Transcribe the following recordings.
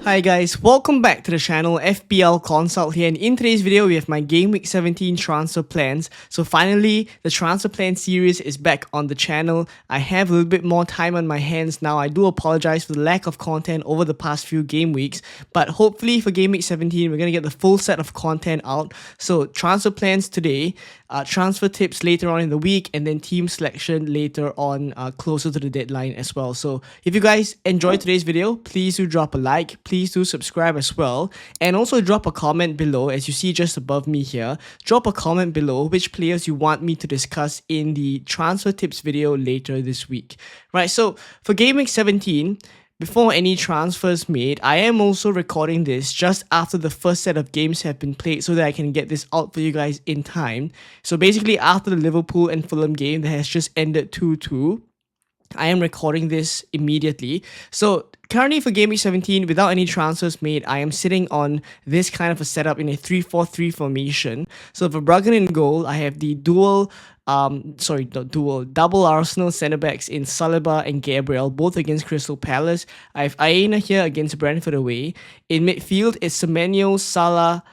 Hi guys, welcome back to the channel. FPL Consult here, and in today's video we have my Game Week 17 transfer plans. So finally, the transfer plan series is back on the channel. I have a little bit more time on my hands now. I do apologize for the lack of content over the past few game weeks, but hopefully for Game Week 17 we're going to get the full set of content out. So transfer plans today, transfer tips later on in the week, and then team selection later on closer to the deadline as well. So if you guys enjoyed today's video, please do drop a like, please do subscribe as well, and also drop a comment below. As you see just above me here, drop a comment below which players you want me to discuss in the transfer tips video later this week. Right, so for Game Week 17, before any transfers made, I am also recording this just after the first set of games have been played so that I can get this out for you guys in time. So basically after the Liverpool and Fulham game that has just ended 2-2, I am recording this immediately. So currently for Game Week 17, without any transfers made, I am sitting on this kind of a setup in a 3-4-3 formation. So for Bruggen in goal, I have the double Arsenal centre backs in Saliba and Gabriel, both against Crystal Palace. I have Aina here against Brentford away. In midfield, it's Semenyo, Salah,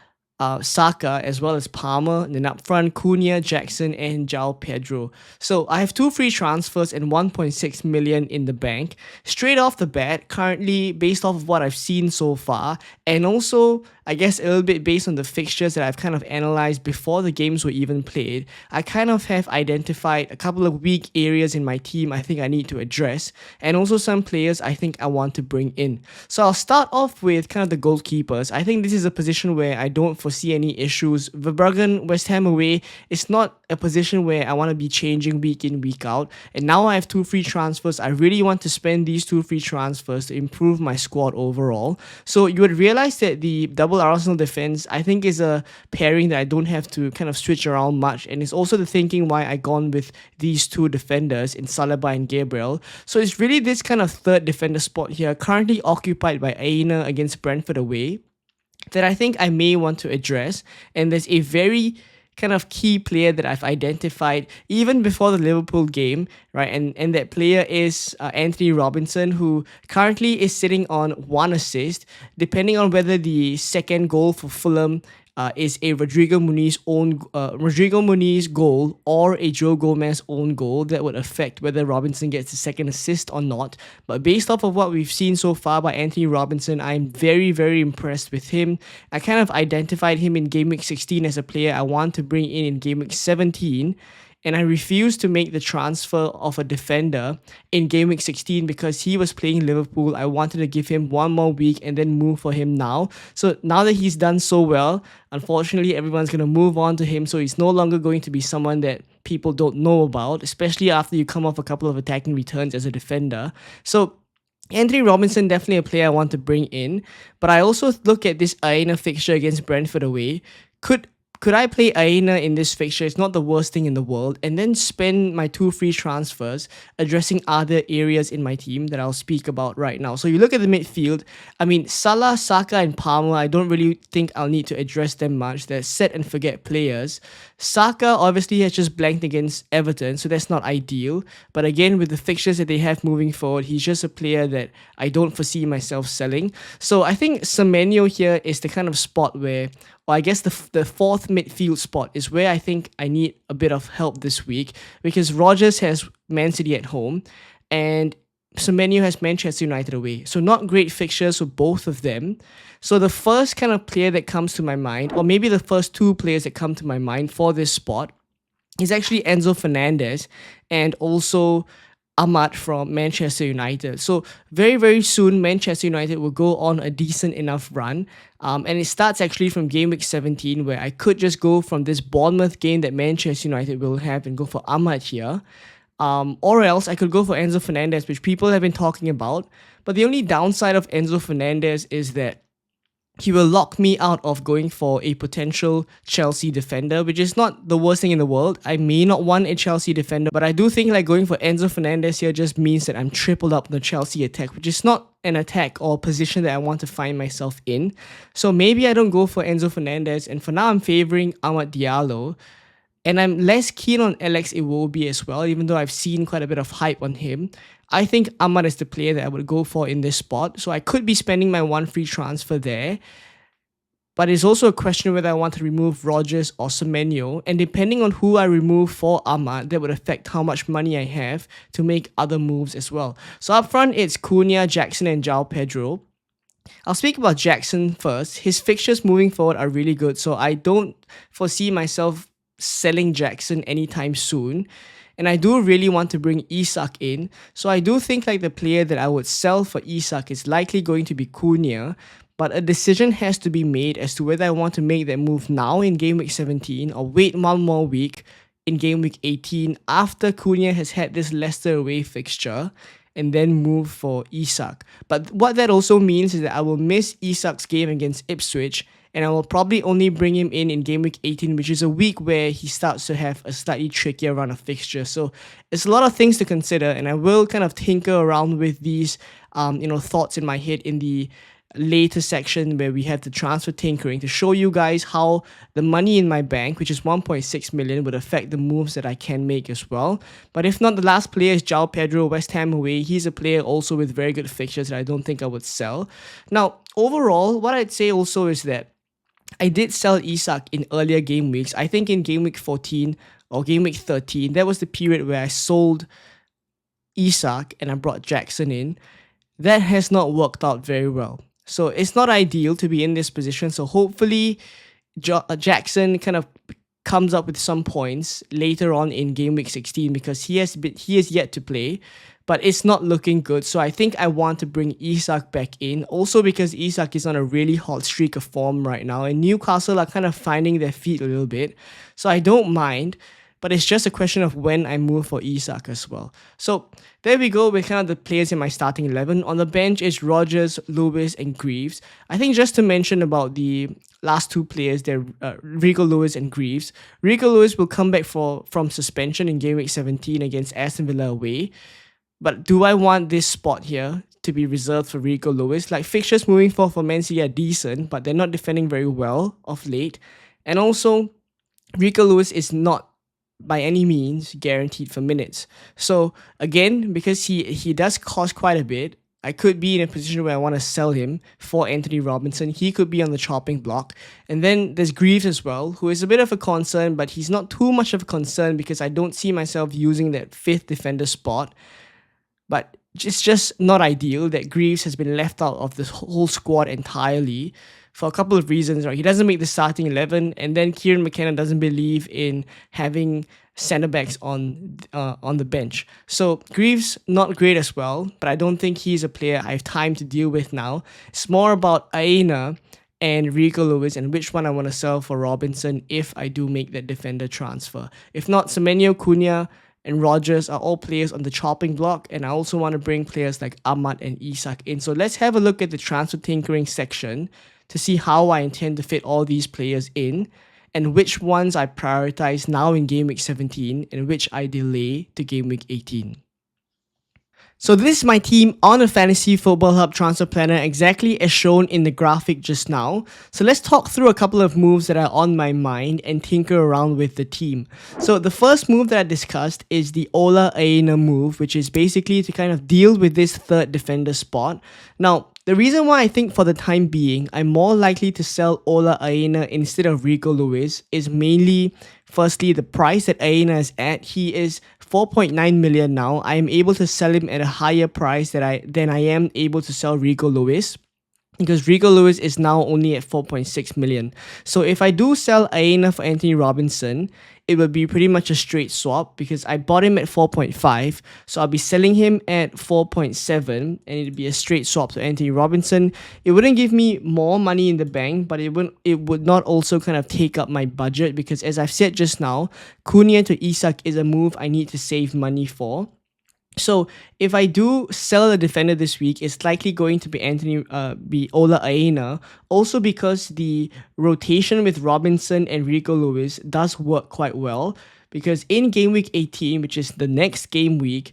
Saka, as well as Palmer. And then up front, Cunha, Jackson, and João Pedro. So I have 2 free transfers and 1.6 million in the bank. Straight off the bat, currently based off of what I've seen so far, and also I guess a little bit based on the fixtures that I've kind of analyzed before the games were even played, I kind of have identified a couple of weak areas in my team I think I need to address, and also some players I think I want to bring in. So I'll start off with kind of the goalkeepers. I think this is a position where I don't foresee any issues. Verbruggen, West Ham away, it's not a position where I want to be changing week in, week out. And now I have 2 free transfers. I really want to spend these 2 free transfers to improve my squad overall. So you would realize that the double Arsenal defense, I think, is a pairing that I don't have to kind of switch around much. And it's also the thinking why I gone with these 2 defenders in Saliba and Gabriel. So it's really this kind of third defender spot here, currently occupied by Aina against Brentford away, that I think I may want to address. And there's a very kind of key player that I've identified even before the Liverpool game, right? And that player is Anthony Robinson, who currently is sitting on 1 assist. Depending on whether the second goal for Fulham is a Rodrigo Muniz goal or a Joe Gomez own goal, that would affect whether Robinson gets the second assist or not. But based off of what we've seen so far by Anthony Robinson, I'm very, very impressed with him. I kind of identified him in Game Week 16 as a player I want to bring in Game Week 17. And I refused to make the transfer of a defender in Game Week 16 because he was playing Liverpool. I wanted to give him 1 more week and then move for him now. So now that he's done so well, unfortunately, everyone's going to move on to him. So he's no longer going to be someone that people don't know about, especially after you come off a couple of attacking returns as a defender. So Anthony Robinson, definitely a player I want to bring in. But I also look at this Aina fixture against Brentford away. Could I play Aina in this fixture? It's not the worst thing in the world. And then spend my 2 free transfers addressing other areas in my team that I'll speak about right now. So you look at the midfield. I mean, Salah, Saka, and Palmer, I don't really think I'll need to address them much. They're set and forget players. Saka obviously has just blanked against Everton, so that's not ideal. But again, with the fixtures that they have moving forward, he's just a player that I don't foresee myself selling. So I think Semenyo here is the kind of spot where, or I guess the 4th midfield spot is where I think I need a bit of help this week, because Rodgers has Man City at home and Semenyo has Manchester United away. So not great fixtures for both of them. So the first kind of player that comes to my mind, or maybe the first 2 players that come to my mind for this spot, is actually Enzo Fernandez and also Ahmad from Manchester United. So very, very soon, Manchester United will go on a decent enough run. And it starts actually from Game Week 17, where I could just go from this Bournemouth game that Manchester United will have and go for Ahmad here. Or else I could go for Enzo Fernandez, which people have been talking about. But the only downside of Enzo Fernandez is that he will lock me out of going for a potential Chelsea defender, which is not the worst thing in the world. I may not want a Chelsea defender, but I do think like going for Enzo Fernandez here just means that I'm tripled up on the Chelsea attack, which is not an attack or position that I want to find myself in. So maybe I don't go for Enzo Fernandez, and for now I'm favoring Amad Diallo. And I'm less keen on Alex Iwobi as well, even though I've seen quite a bit of hype on him. I think Ahmad is the player that I would go for in this spot. So I could be spending my one free transfer there. But it's also a question whether I want to remove Rogers or Semenyo. And depending on who I remove for Ahmad, that would affect how much money I have to make other moves as well. So up front, it's Cunha, Jackson, and João Pedro. I'll speak about Jackson first. His fixtures moving forward are really good, so I don't foresee myself selling Jackson anytime soon. And I do really want to bring Isak in. So I do think like the player that I would sell for Isak is likely going to be Cunha. But a decision has to be made as to whether I want to make that move now in game week 17 or wait one more week in game week 18 after Cunha has had this Leicester away fixture and then move for Isak. But what that also means is that I will miss Isak's game against Ipswich and I will probably only bring him in game week 18, which is a week where he starts to have a slightly trickier run of fixtures. So it's a lot of things to consider, and I will kind of tinker around with these thoughts in my head in the later section where we have the transfer tinkering to show you guys how the money in my bank, which is 1.6 million, would affect the moves that I can make as well. But if not, the last player is João Pedro, West Ham away. He's a player also with very good fixtures that I don't think I would sell. Now, overall, what I'd say also is that I did sell Isak in earlier game weeks. I think in game week 14 or game week 13, that was the period where I sold Isak and I brought Jackson in. That has not worked out very well. So it's not ideal to be in this position. So hopefully Jackson kind of comes up with some points later on in game week 16 because he has yet to play, but it's not looking good. So I think I want to bring Isak back in. Also because Isak is on a really hot streak of form right now and Newcastle are kind of finding their feet a little bit. So I don't mind. But it's just a question of when I move for Isak as well. So there we go with kind of the players in my starting 11. On the bench is Rogers, Lewis, and Greaves. I think just to mention about the last two players, they're Rico Lewis and Greaves. Rico Lewis will come back from suspension in game week 17 against Aston Villa away. But do I want this spot here to be reserved for Rico Lewis? Like fixtures moving forward for Man City are decent, but they're not defending very well of late. And also, Rico Lewis is not by any means guaranteed for minutes. So again, because he does cost quite a bit, I could be in a position where I want to sell him for Anthony Robinson. He could be on the chopping block. And then there's Greaves as well, who is a bit of a concern, but he's not too much of a concern because I don't see myself using that fifth defender spot. But it's just not ideal that Greaves has been left out of the whole squad entirely for a couple of reasons, right? He doesn't make the starting 11, and then Kieran McKenna doesn't believe in having centre backs on the bench. So Greaves not great as well, but I don't think he's a player I have time to deal with now. It's more about Aina and Rico Lewis and which one I want to sell for Robinson if I do make that defender transfer. If not, Semenyo, Cunha, and Rogers are all players on the chopping block, and I also want to bring players like Ahmad and Isak in. So let's have a look at the transfer tinkering section to see how I intend to fit all these players in and which ones I prioritize now in game week 17 and which I delay to game week 18. So this is my team on the Fantasy Football Hub Transfer Planner exactly as shown in the graphic just now. So let's talk through a couple of moves that are on my mind and tinker around with the team. So the first move that I discussed is the Ola Aina move, which is basically to kind of deal with this third defender spot. Now, the reason why I think for the time being, I'm more likely to sell Ola Aina instead of Rico Lewis is mainly, firstly, the price that Aina is at. He is 4.9 million now. I am able to sell him at a higher price than I am able to sell Rico Lewis, because Rico Lewis is now only at 4.6 million. So if I do sell Aina for Anthony Robinson, it would be pretty much a straight swap because I bought him at 4.5. So I'll be selling him at 4.7 and it'd be a straight swap to Anthony Robinson. It wouldn't give me more money in the bank, but it would not also kind of take up my budget because, as I've said just now, Cunha to Isak is a move I need to save money for. So if I do sell a defender this week, it's likely going to be Ola Aina. Also because the rotation with Robinson and Rico Lewis does work quite well. Because in game week 18, which is the next game week,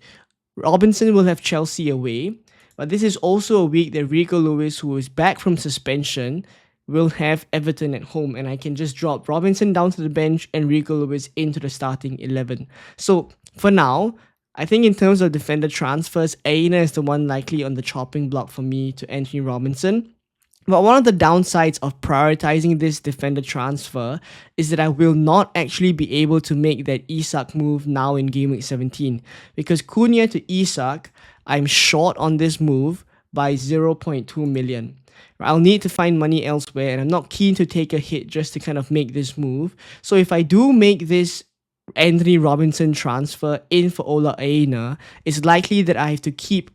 Robinson will have Chelsea away. But this is also a week that Rico Lewis, who is back from suspension, will have Everton at home, and I can just drop Robinson down to the bench and Rico Lewis into the starting 11. So for now, I think in terms of defender transfers, Aina is the one likely on the chopping block for me to Anthony Robinson. But one of the downsides of prioritizing this defender transfer is that I will not actually be able to make that Isak move now in game week 17. Because Cunha to Isak, I'm short on this move by 0.2 million. I'll need to find money elsewhere, and I'm not keen to take a hit just to kind of make this move. So if I do make this Anthony Robinson transfer in for Ola Aina, it's likely that I have to keep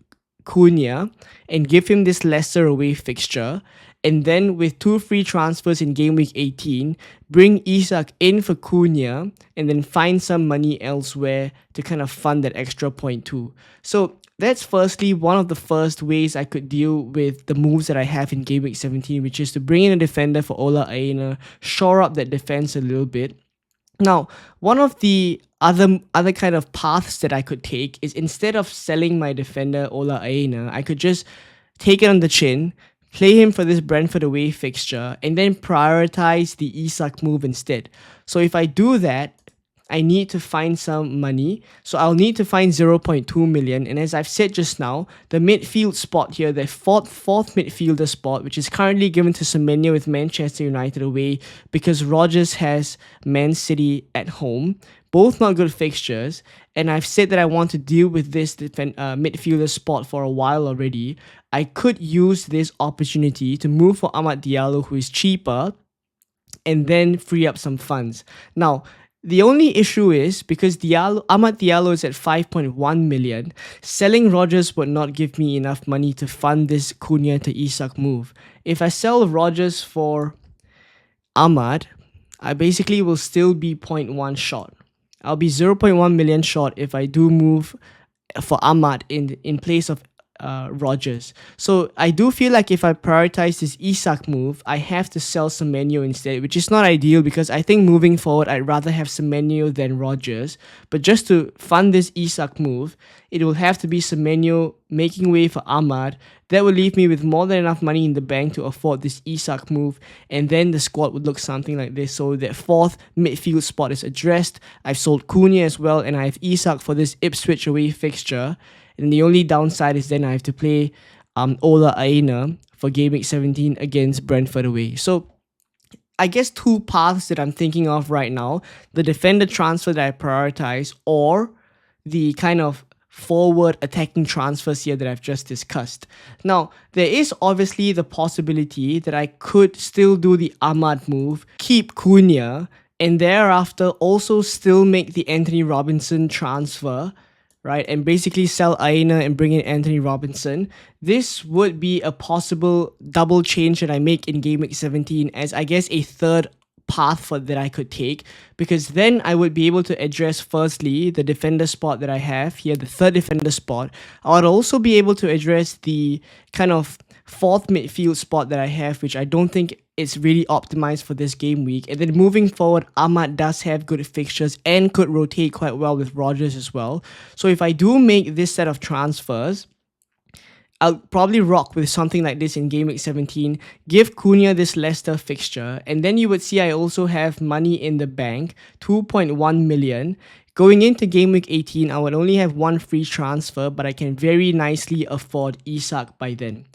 Cunha and give him this Leicester away fixture, and then with 2 free transfers in game week 18, bring Isak in for Cunha and then find some money elsewhere to kind of fund that extra 0.2. So that's firstly one of the first ways I could deal with the moves that I have in game week 17, which is to bring in a defender for Ola Aina, shore up that defense a little bit. Now, one of the other kind of paths that I could take is, instead of selling my defender Ola Aina, I could just take it on the chin, play him for this Brentford away fixture, and then prioritize the Isak move instead. So if I do that, I need to find some money. So I'll need to find 0.2 million. And as I've said just now, the midfield spot here, the fourth midfielder spot, which is currently given to Semenyo with Manchester United away because Rodgers has Man City at home. Both not good fixtures. And I've said that I want to deal with this midfielder spot for a while already. I could use this opportunity to move for Amad Diallo, who is cheaper, and then free up some funds. Now, the only issue is, because Amad Diallo is at 5.1 million, selling Rodgers would not give me enough money to fund this Cunha to Isak move. If I sell Rodgers for Amad, I basically will still be 0.1 short. I'll be 0.1 million short if I do move for Amad in place of Rodgers. So I do feel like if I prioritize this Isak move, I have to sell Semenyo instead, which is not ideal because I think moving forward I'd rather have Semenyo than Rodgers. But just to fund this Isak move, it will have to be Semenyo making way for Amad. That will leave me with more than enough money in the bank to afford this Isak move, and then the squad would look something like this. So that fourth midfield spot is addressed. I've sold Cunha as well, and I have Isak for this Ipswich away fixture. And the only downside is then I have to play Ola Aina for game week 17 against Brentford away. So I guess 2 paths that I'm thinking of right now: the defender transfer that I prioritize, or the kind of forward attacking transfers here that I've just discussed. Now, there is obviously the possibility that I could still do the Amad move, keep Cunha, and thereafter also still make the Anthony Robinson transfer, right, and basically sell Aina and bring in Anthony Robinson. This would be a possible double change that I make in game week 17 as, I guess, a third path that I could take, because then I would be able to address firstly the defender spot that I have here, the third defender spot. I would also be able to address the kind of fourth midfield spot that I have, which I don't think it's really optimized for this game week. And then moving forward, Amad does have good fixtures and could rotate quite well with Rodgers as well. So if I do make this set of transfers, I'll probably rock with something like this in game week 17, give Cunha this Leicester fixture, and then you would see I also have money in the bank, 2.1 million. Going into game week 18, I would only have 1 free transfer, but I can very nicely afford Isak by then.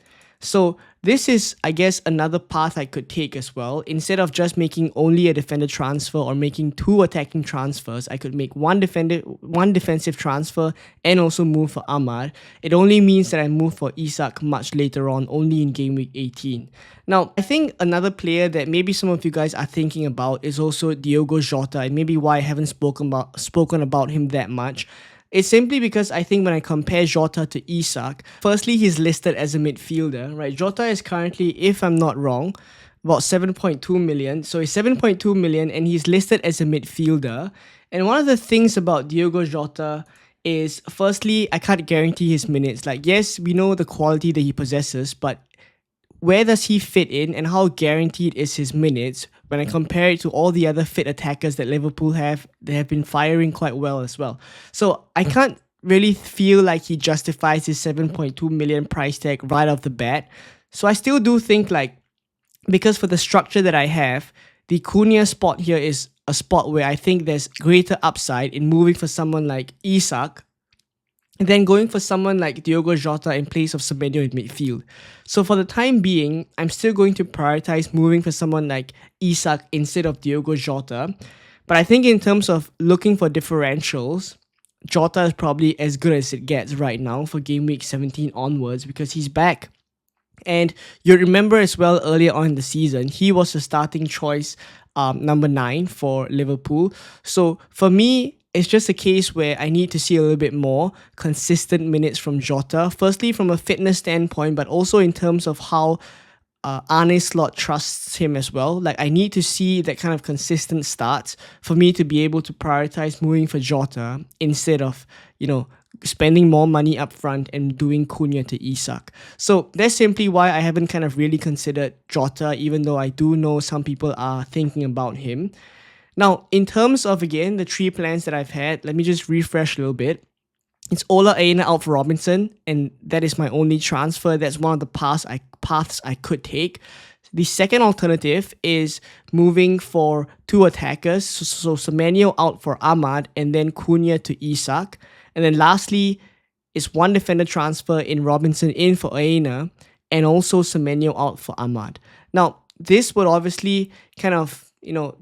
So this is, I guess, another path I could take as well. Instead of just making only a defender transfer or making 2 attacking transfers, I could make one defensive transfer and also move for Amad. It only means that I move for Isak much later on, only in game week 18. Now, I think another player that maybe some of you guys are thinking about is also Diogo Jota, and maybe why I haven't spoken about him that much. It's simply because I think when I compare Jota to Isak, firstly, he's listed as a midfielder, right? Jota is currently, if I'm not wrong, about 7.2 million. So he's 7.2 million and he's listed as a midfielder. And one of the things about Diogo Jota is, firstly, I can't guarantee his minutes. Like, yes, we know the quality that he possesses, but where does he fit in and how guaranteed is his minutes when I compare it to all the other fit attackers that Liverpool have? They have been firing quite well as well. So I can't really feel like he justifies his 7.2 million price tag right off the bat. So I still do think like because for the structure that I have, the Cunha spot here is a spot where I think there's greater upside in moving for someone like Isak and then going for someone like Diogo Jota in place of Semenyo in midfield. So for the time being, I'm still going to prioritize moving for someone like Isak instead of Diogo Jota. But I think in terms of looking for differentials, Jota is probably as good as it gets right now for game week 17 onwards because he's back. And you remember as well earlier on in the season, he was the starting choice, number 9 for Liverpool. So for me, it's just a case where I need to see a little bit more consistent minutes from Jota. Firstly, from a fitness standpoint, but also in terms of how Arne Slot trusts him as well. Like, I need to see that kind of consistent starts for me to be able to prioritize moving for Jota instead of, spending more money up front and doing Cunha to Isak. So that's simply why I haven't kind of really considered Jota, even though I do know some people are thinking about him. Now, in terms of, again, the 3 plans that I've had, let me just refresh a little bit. It's Ola Aina out for Robinson, and that is my only transfer. That's one of the paths I could take. The second alternative is moving for 2 attackers. So Semenyo out for Ahmad, and then Cunha to Isak. And then lastly is 1 defender transfer in Robinson in for Aina, and also Semenyo out for Ahmad. Now, this would obviously kind of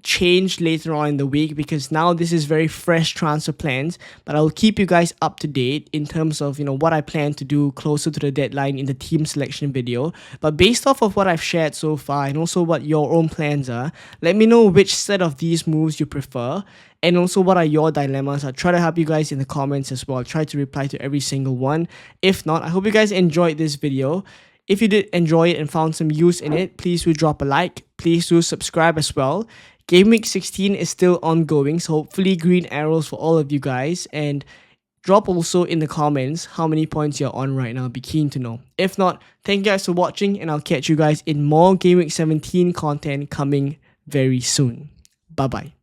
change later on in the week because now this is very fresh transfer plans, but I'll keep you guys up to date in terms of what I plan to do closer to the deadline in the team selection video. But based off of what I've shared so far and also what your own plans are, let me know which set of these moves you prefer and also what are your dilemmas. I'll try to help you guys in the comments as well. I'll try to reply to every single one. If not, I hope you guys enjoyed this video. If you did enjoy it and found some use in it, please do drop a like. Please do subscribe as well. Game week 16 is still ongoing, so hopefully green arrows for all of you guys. And drop also in the comments how many points you're on right now. I'll be keen to know. If not, thank you guys for watching, and I'll catch you guys in more Game week 17 content coming very soon. Bye-bye.